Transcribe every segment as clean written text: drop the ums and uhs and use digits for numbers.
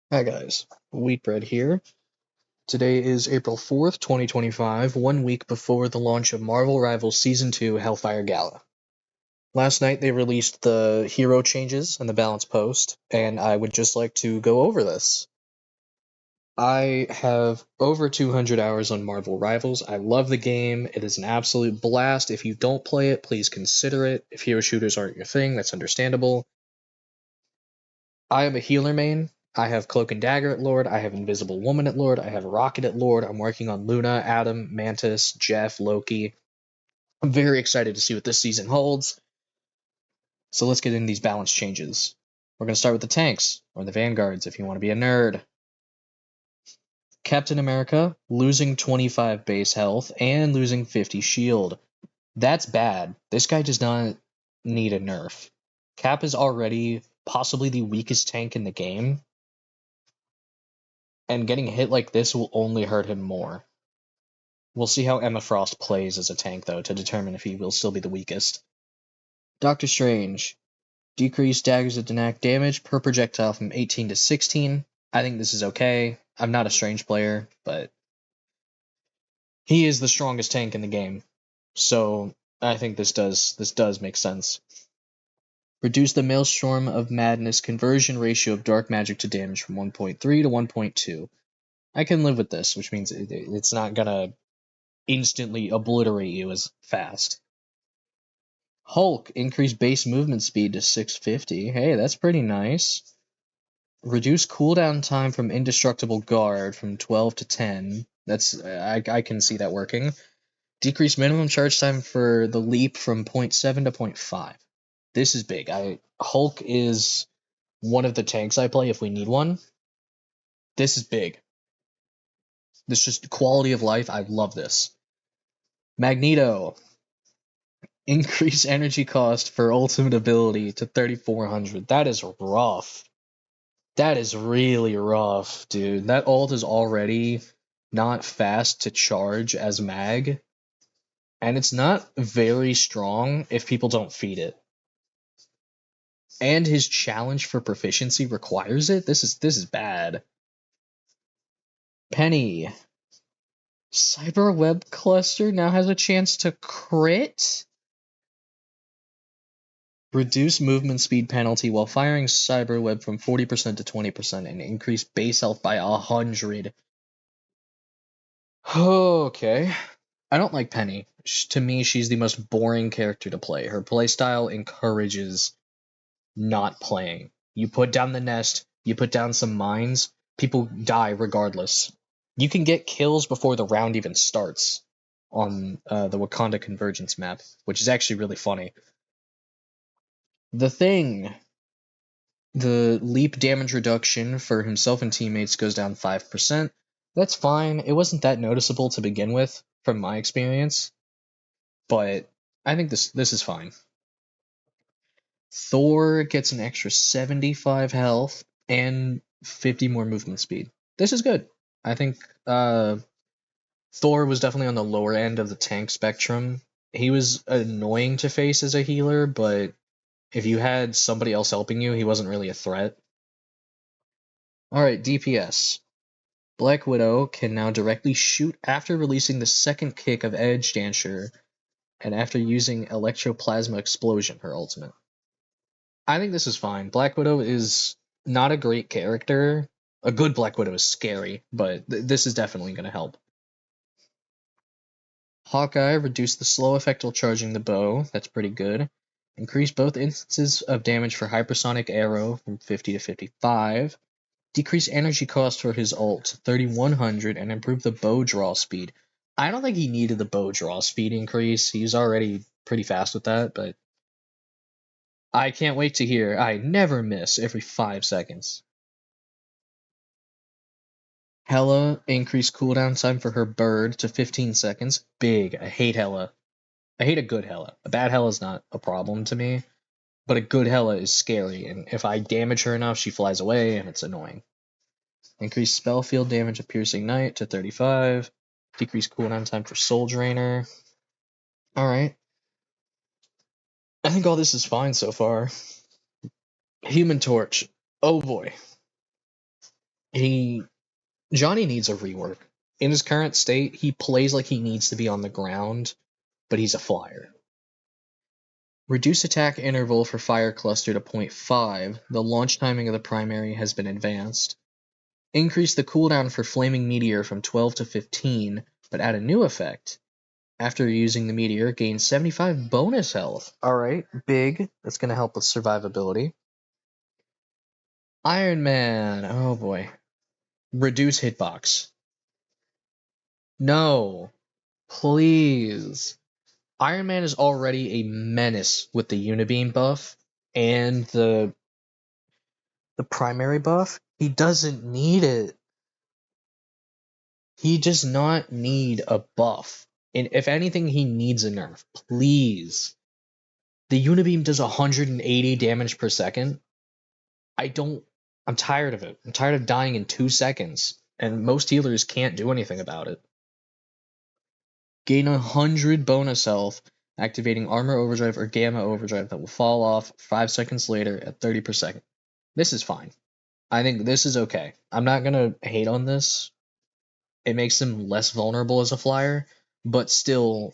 Hi guys, Wheatbread here. Today is April 4th, 2025, 1 week before the launch of Marvel Rivals Season 2 Hellfire Gala. Last night they released the hero changes and the balance post, and I would just like to go over this. I have over 200 hours on Marvel Rivals. I love the game. It is an absolute blast. If you don't play it, please consider it. If hero shooters aren't your thing, that's understandable. I am a healer main. I have Cloak and Dagger at Lord. I have Invisible Woman at Lord. I have Rocket at Lord. I'm working on Luna, Adam, Mantis, Jeff, Loki. I'm very excited to see what this season holds. So let's get into these balance changes. We're going to start with the tanks, or the vanguards if you want to be a nerd. Captain America losing 25 base health and losing 50 shield. That's bad. This guy does not need a nerf. Cap is already possibly the weakest tank in the game, and getting hit like this will only hurt him more. We'll see how Emma Frost plays as a tank, though, to determine if he will still be the weakest. Doctor Strange. Decrease daggers that enact damage per projectile from 18 to 16. I think this is okay. I'm not a Strange player, but he is the strongest tank in the game. So I think this does make sense. Reduce the Maelstrom of Madness conversion ratio of dark magic to damage from 1.3 to 1.2. I can live with this, which means it's not gonna instantly obliterate you as fast. Hulk, increase base movement speed to 650. Hey, that's pretty nice. Reduce cooldown time from Indestructible Guard from 12 to 10. I can see that working. Decrease minimum charge time for the leap from 0.7 to 0.5. This is big. Hulk is one of the tanks I play if we need one. This is big. This just quality of life. I love this. Magneto, increase energy cost for ultimate ability to 3,400. That is rough. That is really rough, dude. That ult is already not fast to charge as mag, and it's not very strong if people don't feed it. And his challenge for proficiency requires it. This is bad. Penny. Cyber Web Cluster now has a chance to crit? Reduce movement speed penalty while firing Cyber Web from 40% to 20% and increase base health by 100. Okay. I don't like Penny. To me, she's the most boring character to play. Her playstyle encourages not playing. You put down the nest, you put down some mines, people die regardless. You can get kills before the round even starts on the Wakanda Convergence map, which is actually really funny. The Thing. The leap damage reduction for himself and teammates goes down 5%. That's fine. It wasn't that noticeable to begin with, from my experience, but I think this is fine. Thor gets an extra 75 health and 50 more movement speed. This is good. I think Thor was definitely on the lower end of the tank spectrum. He was annoying to face as a healer, but if you had somebody else helping you, he wasn't really a threat. Alright, DPS. Black Widow can now directly shoot after releasing the second kick of Edge Dancer and after using Electroplasma Explosion, her ultimate. I think this is fine. Black Widow is not a great character. A good Black Widow is scary, but this is definitely going to help. Hawkeye reduced the slow effect while charging the bow. That's pretty good. Increase both instances of damage for Hypersonic Arrow from 50 to 55. Decrease energy cost for his ult to 3,100 and improve the bow draw speed. I don't think he needed the bow draw speed increase. He's already pretty fast with that, but I can't wait to hear I never miss every 5 seconds. Hela increased cooldown time for her bird to 15 seconds. Big. I hate Hela. I hate a good Hela. A bad Hela is not a problem to me, but a good Hela is scary, and if I damage her enough, she flies away, and it's annoying. Increase spell field damage of Piercing Knight to 35. Decrease cooldown time for Soul Drainer. Alright. I think all this is fine so far. Human Torch. Oh boy. Johnny needs a rework. In his current state, he plays like he needs to be on the ground, but he's a flyer. Reduce attack interval for Fire Cluster to 0.5. The launch timing of the primary has been advanced. Increase the cooldown for Flaming Meteor from 12 to 15, but add a new effect. After using the meteor, gain 75 bonus health. Alright, big. That's going to help with survivability. Iron Man. Oh boy. Reduce hitbox. No. Please. Iron Man is already a menace with the Unibeam buff and the primary buff. He doesn't need it. He does not need a buff. And if anything, he needs a nerf. Please. The Unibeam does 180 damage per second. I'm tired of it. I'm tired of dying in 2 seconds. And most healers can't do anything about it. Gain 100 bonus health, activating Armor Overdrive or Gamma Overdrive that will fall off 5 seconds later at 30 per second. This is fine. I think this is okay. I'm not gonna hate on this. It makes him less vulnerable as a flyer, but still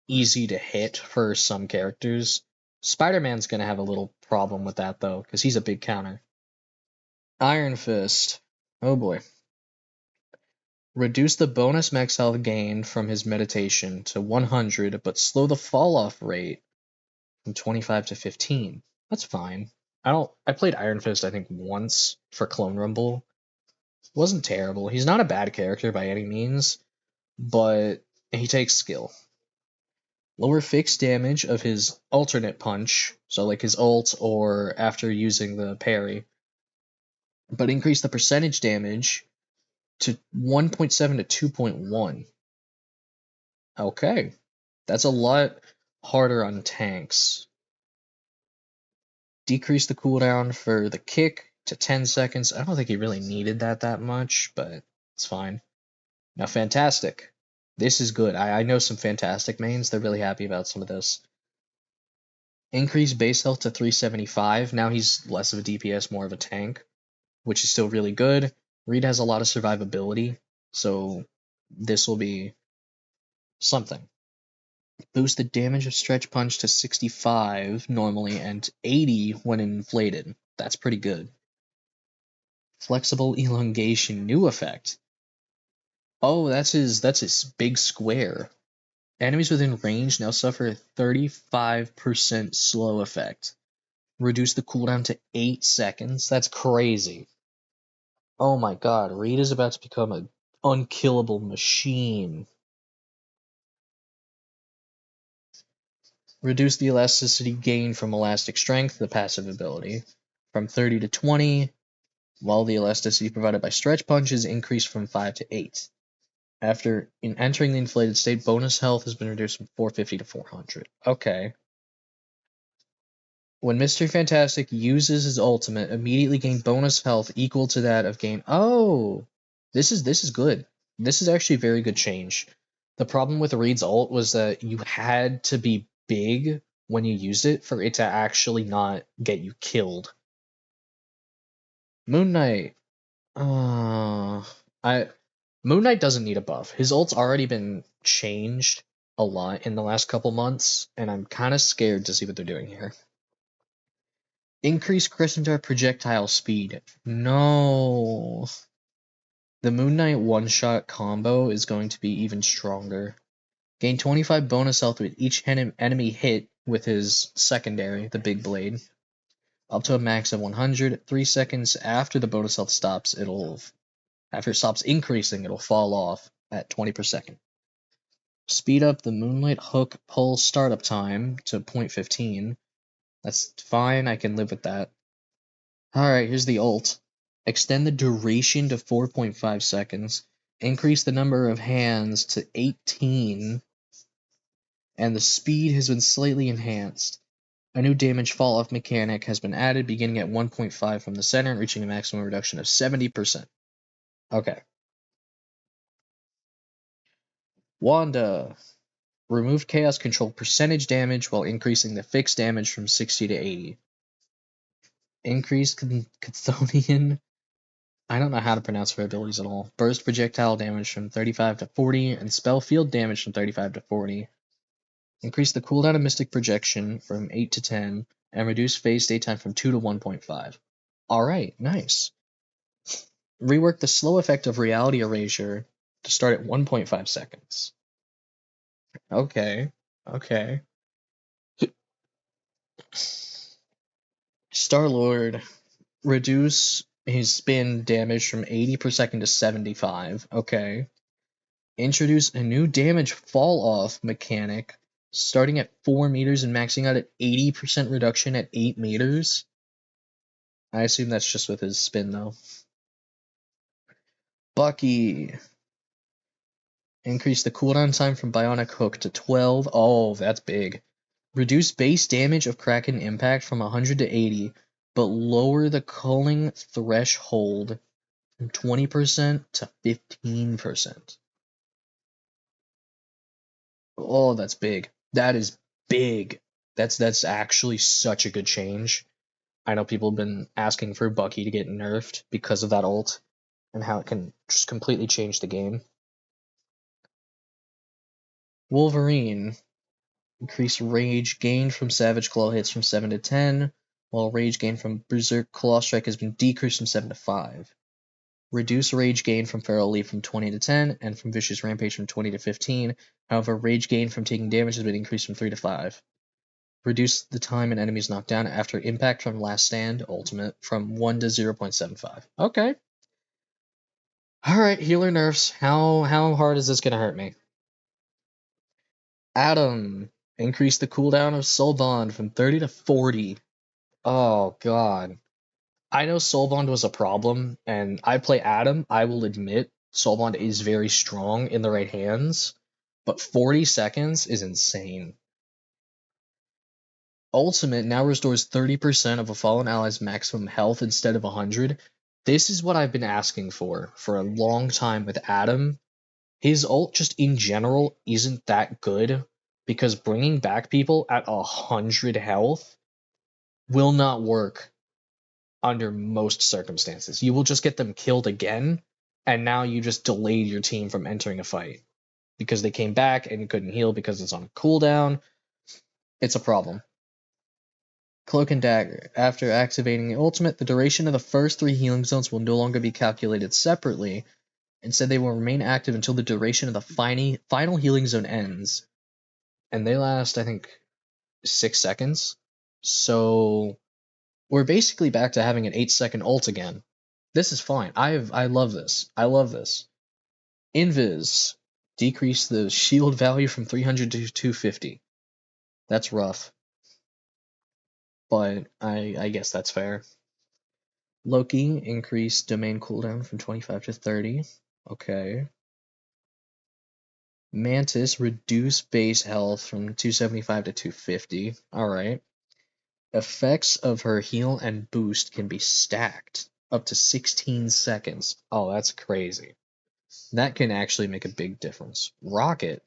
easy to hit for some characters. Spider-Man's gonna have a little problem with that though, because he's a big counter. Iron Fist. Oh boy. Reduce the bonus max health gain from his meditation to 100, but slow the fall-off rate from 25 to 15. That's fine. I played Iron Fist, I think, once for Clone Rumble. Wasn't terrible. He's not a bad character by any means, but he takes skill. Lower fixed damage of his alternate punch, so like his ult or after using the parry, but increase the percentage damage to 1.7 to 2.1. Okay. That's a lot harder on tanks. Decrease the cooldown for the kick to 10 seconds. I don't think he really needed that much, but it's fine. Now, Fantastic. This is good. I know some Fantastic mains. They're really happy about some of this. Increase base health to 375. Now he's less of a DPS, more of a tank, which is still really good. Reed has a lot of survivability, so this will be something. Boost the damage of Stretch Punch to 65 normally and 80 when inflated. That's pretty good. Flexible Elongation new effect. Oh, that's his big square. Enemies within range now suffer a 35% slow effect. Reduce the cooldown to 8 seconds. That's crazy. Oh my god, Reed is about to become an unkillable machine. Reduce the elasticity gain from Elastic Strength, the passive ability, from 30 to 20, while the elasticity provided by Stretch Punch is increased from 5 to 8. After entering the inflated state, bonus health has been reduced from 450 to 400. Okay. When Mr. Fantastic uses his ultimate, immediately gain bonus health equal to that of gain. Oh, this is good. This is actually a very good change. The problem with Reed's ult was that you had to be big when you used it for it to actually not get you killed. Moon Knight. Moon Knight doesn't need a buff. His ult's already been changed a lot in the last couple months, and I'm kind of scared to see what they're doing here. Increase Crescent projectile speed. No. The Moon Knight one-shot combo is going to be even stronger. Gain 25 bonus health with each enemy hit with his secondary, the Big Blade. Up to a max of 100. 3 seconds after the bonus health stops, after it stops increasing, it'll fall off at 20 per second. Speed up the Moonlight Hook pull startup time to 0.15. That's fine, I can live with that. Alright, here's the ult. Extend the duration to 4.5 seconds. Increase the number of hands to 18. And the speed has been slightly enhanced. A new damage fall-off mechanic has been added, beginning at 1.5 from the center and reaching a maximum reduction of 70%. Okay. Wanda. Remove Chaos Control percentage damage while increasing the fixed damage from 60 to 80. Increase Chthonian I don't know how to pronounce her abilities at all. Burst projectile damage from 35 to 40, and spell field damage from 35 to 40. Increase the cooldown of Mystic Projection from 8 to 10, and reduce phase stay time from 2 to 1.5. Alright, nice. Rework the slow effect of Reality Erasure to start at 1.5 seconds. Okay. Star-Lord, reduce his spin damage from 80 per second to 75. Okay. Introduce a new damage fall-off mechanic starting at 4 meters and maxing out at 80% reduction at 8 meters. I assume that's just with his spin, though. Bucky. Increase the cooldown time from Bionic Hook to 12. Oh, that's big. Reduce base damage of Kraken Impact from 100 to 80, but lower the culling threshold from 20% to 15%. Oh, that's big. That is big. That's actually such a good change. I know people have been asking for Bucky to get nerfed because of that ult and how it can just completely change the game. Wolverine. Increase rage gained from Savage Claw hits from 7 to 10, while rage gained from Berserk Claw Strike has been decreased from 7 to 5. Reduce rage gain from Feral Leap from 20 to 10, and from Vicious Rampage from 20 to 15. However, rage gain from taking damage has been increased from 3 to 5. Reduce the time an enemy is knocked down after impact from Last Stand Ultimate from 1 to 0.75. Okay. Alright, healer nerfs. How hard is this gonna hurt me? Adam. Increase the cooldown of Soul Bond from 30 to 40. Oh, God. I know Soul Bond was a problem, and I play Adam. I will admit Soul Bond is very strong in the right hands, but 40 seconds is insane. Ultimate now restores 30% of a fallen ally's maximum health instead of 100. This is what I've been asking for a long time with Adam. His ult just in general isn't that good, because bringing back people at 100 health will not work under most circumstances. You will just get them killed again, and now you just delayed your team from entering a fight because they came back and you couldn't heal because it's on cooldown. It's a problem. Cloak and Dagger. After activating the ultimate, the duration of the first 3 healing zones will no longer be calculated separately. Instead, they will remain active until the duration of the final healing zone ends. And they last, I think, 6 seconds. So we're basically back to having an 8-second ult again. This is fine. I love this. I love this. Invis. Decrease the shield value from 300 to 250. That's rough. But I guess that's fair. Loki. Increase domain cooldown from 25 to 30. Okay. Mantis. Reduce base health from 275 to 250. Alright. Effects of her heal and boost can be stacked up to 16 seconds. Oh, that's crazy. That can actually make a big difference. Rocket.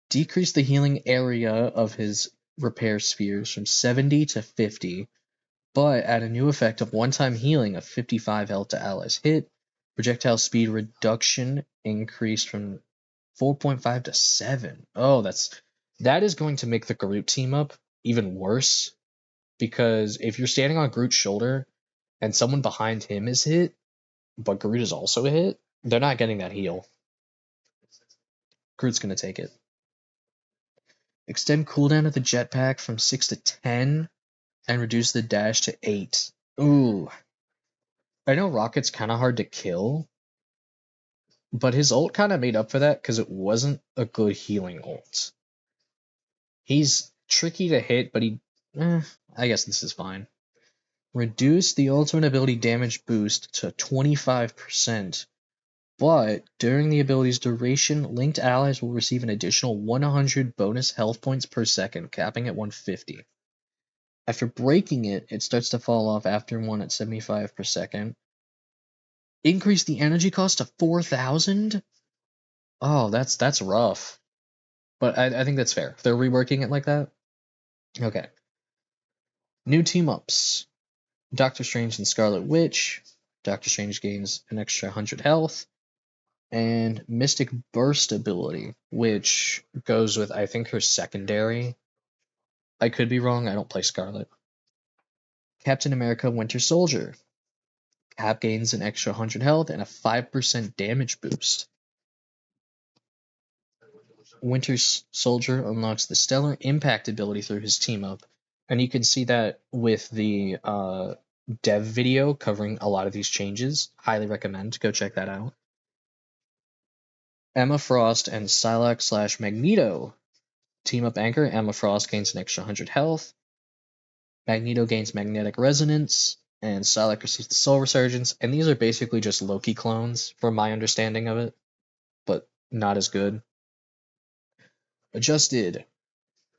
Decrease the healing area of his repair spheres from 70 to 50, but add a new effect of one-time healing of 55 health to allies hit. Projectile speed reduction increased from 4.5 to 7. Oh, that is going to make the Groot team up even worse, because if you're standing on Groot's shoulder and someone behind him is hit, but Groot is also hit, they're not getting that heal. Groot's gonna take it. Extend cooldown of the jetpack from 6 to 10, and reduce the dash to 8. Ooh. I know Rocket's kind of hard to kill, but his ult kind of made up for that because it wasn't a good healing ult. He's tricky to hit, but I guess this is fine. Reduce the ultimate ability damage boost to 25%, but during the ability's duration, linked allies will receive an additional 100 bonus health points per second, capping at 150. After breaking it, it starts to fall off after 1 at 75 per second. Increase the energy cost to 4,000? Oh, that's rough. But I think that's fair. If they're reworking it like that. Okay. New team-ups. Doctor Strange and Scarlet Witch. Doctor Strange gains an extra 100 health. And Mystic Burst ability, which goes with, I think, her secondary. I could be wrong, I don't play Scarlet. Captain America Winter Soldier. Cap gains an extra 100 health and a 5% damage boost. Winter Soldier unlocks the Stellar Impact ability through his team up, and you can see that with the dev video covering a lot of these changes. Highly recommend, go check that out. Emma Frost and Psylocke/Magneto team up Anchor. Emma Frost gains an extra 100 health. Magneto gains Magnetic Resonance, and Psylocke receives the Soul Resurgence, and these are basically just Loki clones, from my understanding of it, but not as good. Adjusted.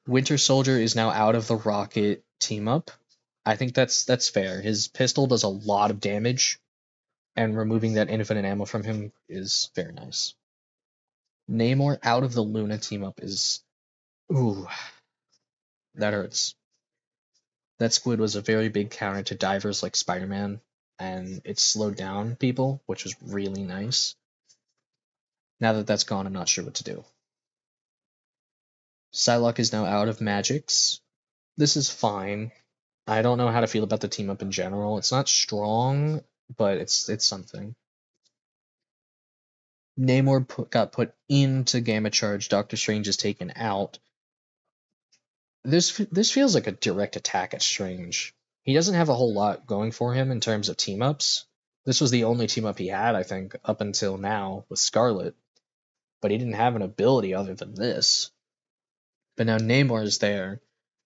Winter Soldier is now out of the Rocket team-up. I think that's fair. His pistol does a lot of damage, and removing that infinite ammo from him is very nice. Namor out of the Luna team-up is... Ooh. That hurts. That squid was a very big counter to divers like Spider-Man, and it slowed down people, which was really nice. Now that that's gone, I'm not sure what to do. Psylocke is now out of Magix. This is fine. I don't know how to feel about the team up in general. It's not strong, but it's something. Namor got put into Gamma Charge. Doctor Strange is taken out. This feels like a direct attack at Strange. He doesn't have a whole lot going for him in terms of team ups. This was the only team up he had, I think, up until now with Scarlet. But he didn't have an ability other than this. But now Namor is there.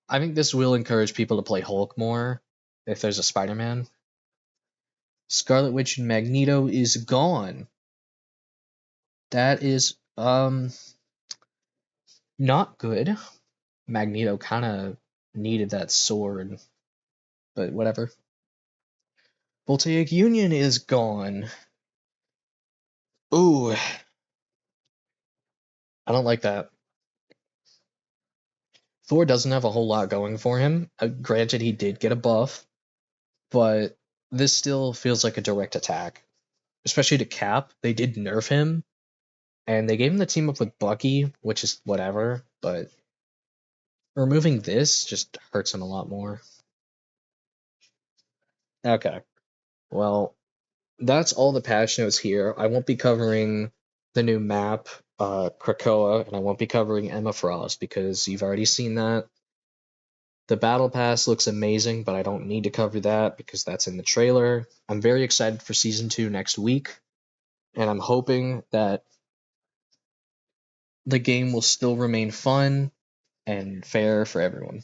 I think this will encourage people to play Hulk more if there's a Spider-Man. Scarlet Witch and Magneto is gone. That is not good. Magneto kind of needed that sword, but whatever. Voltaic Union is gone. Ooh. I don't like that. Thor doesn't have a whole lot going for him. Granted, he did get a buff, but this still feels like a direct attack. Especially to Cap. They did nerf him, and they gave him the team up with Bucky, which is whatever, but removing this just hurts him a lot more. Okay. Well, that's all the patch notes here. I won't be covering the new map, Krakoa, and I won't be covering Emma Frost because you've already seen that. The Battle Pass looks amazing, but I don't need to cover that because that's in the trailer. I'm very excited for Season 2 next week, and I'm hoping that the game will still remain fun and fair for everyone.